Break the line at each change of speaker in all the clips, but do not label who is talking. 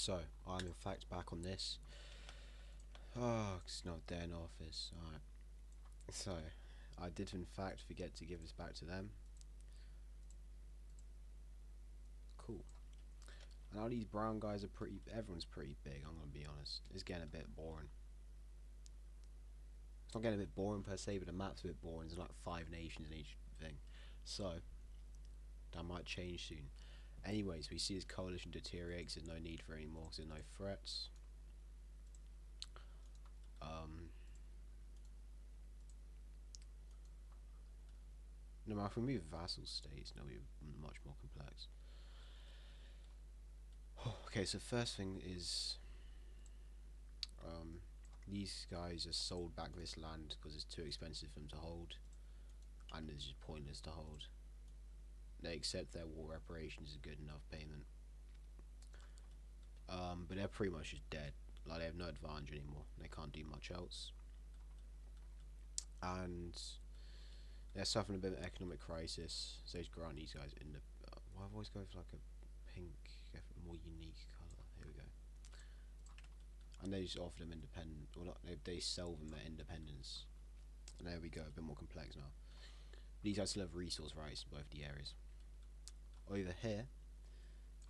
So, I'm in fact back on this. Oh, it's not a day in office. Alright. So, I did in fact forget to give this back to them. Cool. And all these brown guys are everyone's pretty big, I'm gonna be honest. It's getting a bit boring. It's not getting a bit boring per se, but the map's a bit boring. There's like 5 nations in each thing. So, that might change soon. Anyways, we see this coalition deteriorates. There's no need for any more because there's no threats. No matter if we move vassal states, no, we're much more complex. Okay, so first thing is these guys are sold back this land because it's too expensive for them to hold, and it's just pointless to hold. They accept their war reparations as good enough payment, but they're pretty much just dead. Like, they have no advantage anymore. They can't do much else, and they're suffering a bit of an economic crisis. So they just grant these guys in the. Why I've always go for like a pink, more unique colour. Here we go. And they just offer them independent, or not, they sell them their independence. And there we go, a bit more complex now. These guys still have resource rights in both the areas. Over here,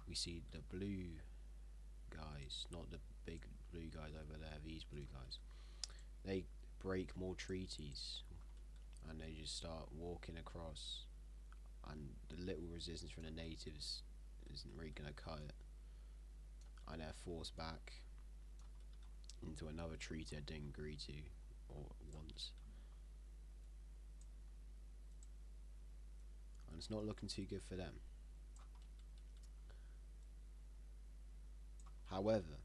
we see the blue guys, not the big blue guys over there, these blue guys. They break more treaties, and they just start walking across, and the little resistance from the natives isn't really going to cut it. And they're forced back into another treaty I didn't agree to or want. And it's not looking too good for them. However,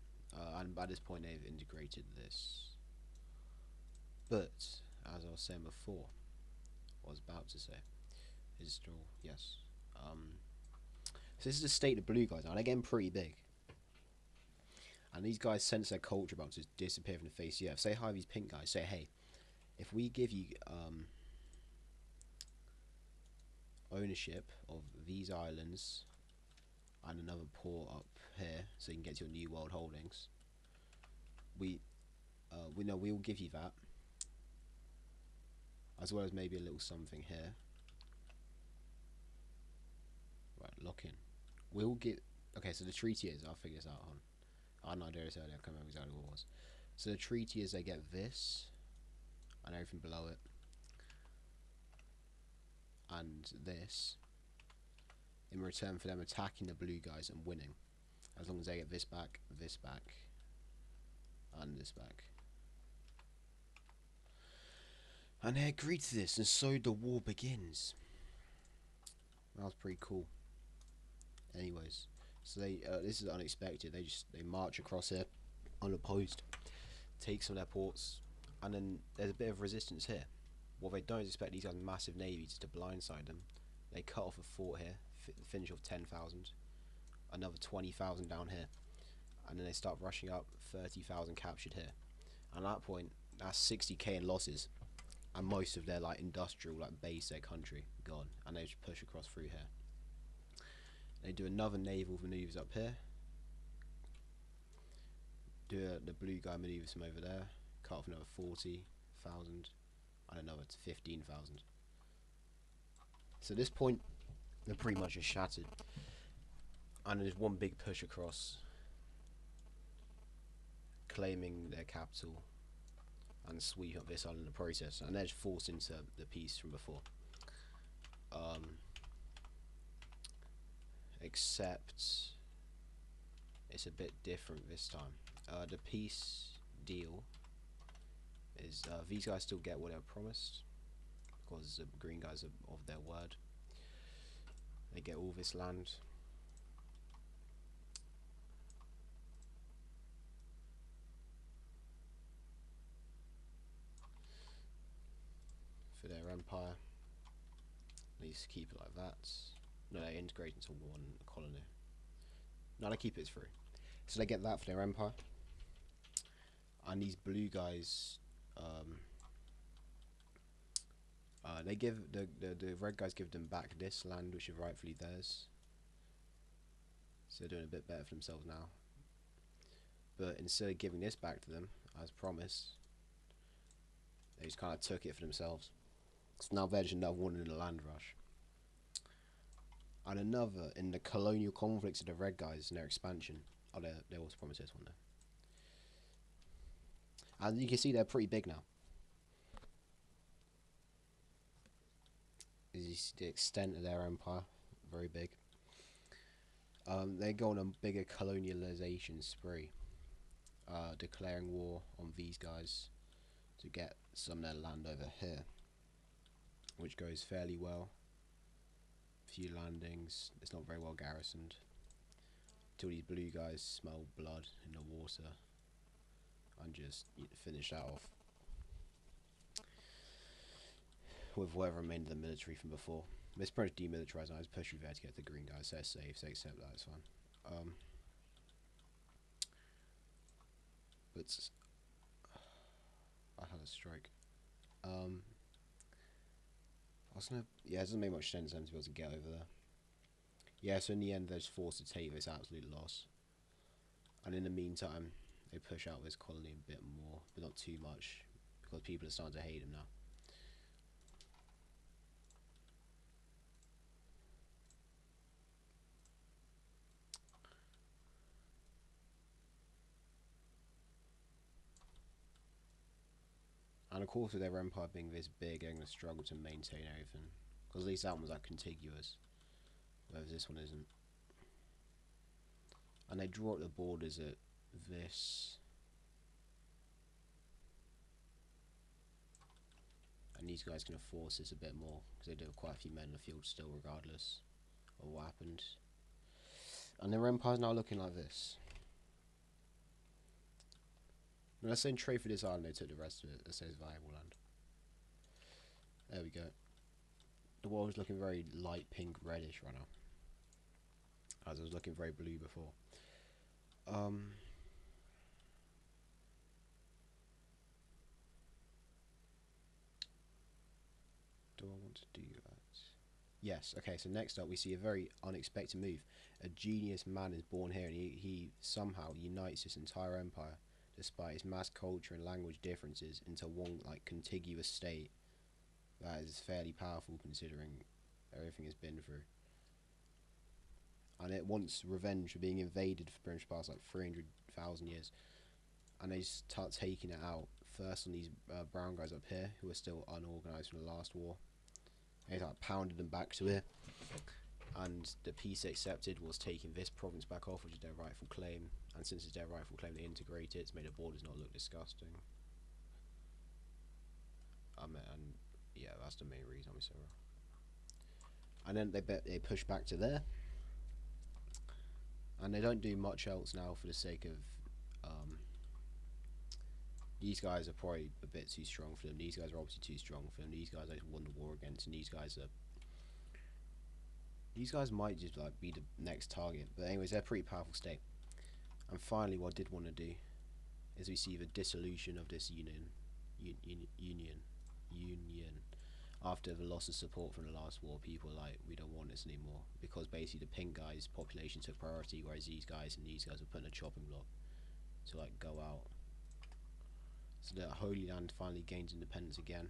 and by this point they've integrated this. But, as I was saying before, what I was about to say, is still, yes. So this is the state the blue guys are. They're getting pretty big. And these guys sense their culture about to disappear from the face of the earth. Say hi to these pink guys. Say, hey, if we give you ownership of these islands and another port up here, so you can get to your New World holdings, we know we will give you that, as well as maybe a little something here. Right, lock in. We'll get. Okay, so the treaty is. I'll figure this out on. I had no idea this earlier. I can't remember exactly what it was. So the treaty is they get this and everything below it, and this in return for them attacking the blue guys and winning, as long as they get this back, and this back. And they agreed to this, and so the war begins. That was pretty cool. Anyways, so they this is unexpected. They march across here unopposed, take some of their ports, and then there's a bit of resistance here. What they don't expect these guys' massive navies to blindside them. They cut off a fort here, finish off 10,000, another 20,000 down here, and then they start rushing up, 30,000 captured here. And at that point, that's 60k in losses, and most of their like industrial like base, their country gone, and they just push across through here. They do another naval maneuvers up here. Do the blue guy maneuvers from over there. Cut off another 40,000 and another 15,000. So at this point, they're pretty much just shattered. And there's one big push across, claiming their capital and sweep up this island in the process. And they're just forced into the peace from before. Except it's a bit different this time. The peace deal is these guys still get what they were promised, because the green guys are of their word. They get all this land. For their empire. They just keep it like that. No, they integrate into one colony. No, they keep it through. So they get that for their empire. And these blue guys, they give the red guys give them back this land, which is rightfully theirs. So they're doing a bit better for themselves now. But instead of giving this back to them, as promised, they just kind of took it for themselves. So now there's another one in the land rush. And another in the colonial conflicts of the Red Guys and their expansion. Oh, they also promised this one though. And you can see they're pretty big now. As you see the extent of their empire, very big. They go on a bigger colonialization spree, declaring war on these guys to get some of their land over here, which goes fairly well. Few landings, it's not very well garrisoned, till these blue guys smell blood in the water and just finish that off with whatever remained of the military from before. It's pretty much demilitarized now. It's push you there to get the green guys. They're safe, so accept that, it's fine. But I had a strike. I was gonna, yeah, it doesn't make much sense for them to be able to get over there. Yeah, so in the end they're just forced to take this absolute loss. And in the meantime, they push out this colony a bit more, but not too much, because people are starting to hate them now. And of course, with their empire being this big, they're going to struggle to maintain everything. Because at least that one's like contiguous, whereas this one isn't. And they draw up the borders at this. And these guys can enforce this a bit more, because they do have quite a few men in the field still, regardless of what happened. And their empire's now looking like this. Now let's say in trade for this island, they took the rest of it. Let's say it's viable land. There we go. The world is looking very light pink reddish right now, as it was looking very blue before. Do I want to do that? Yes, okay, so next up we see a very unexpected move. A genius man is born here, and he somehow unites this entire empire, despite its mass culture and language differences, into one like contiguous state that is fairly powerful considering everything it's been through. And it wants revenge for being invaded for pretty much past like 300,000 years, and they start taking it out first on these brown guys up here who are still unorganized from the last war. They like pounded them back to here, and the peace accepted was taking this province back off, which is their rightful claim. And since it's their rightful claim, they integrate it. It's made the borders not look disgusting. And yeah, that's the main reason I'm so wrong. And then they push back to there, and they don't do much else now for the sake of these guys are probably a bit too strong for them. These guys are obviously too strong for them. These guys I won the war against, and these guys might just like be the next target. But anyways, they're a pretty powerful state. And finally, what I did want to do is we see the dissolution of this union after the loss of support from the last war. People are like, we don't want this anymore, because basically the pink guys' population took priority, whereas these guys were put in a chopping block to like go out. So the Holy Land finally gains independence again,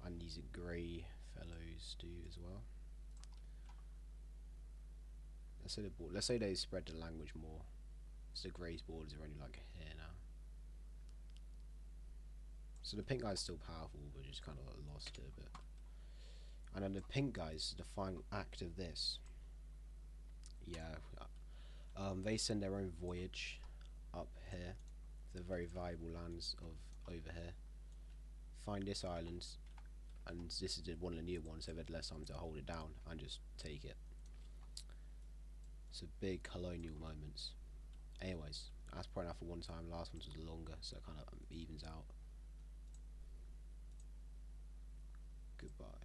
and these grey fellows do as well. Let's say they spread the language more, so the Greys' borders are only like here now. So the pink guy's still powerful, but just kind of like lost it a bit. And then the pink guys, the final act of this, yeah, they send their own voyage up here, the very viable lands of over here, find this island, and this is one of the new ones, so they've had less time to hold it down and just take it. So big colonial moments. Anyways, that's probably enough for one time. Last one was longer, so it kind of evens out. Goodbye.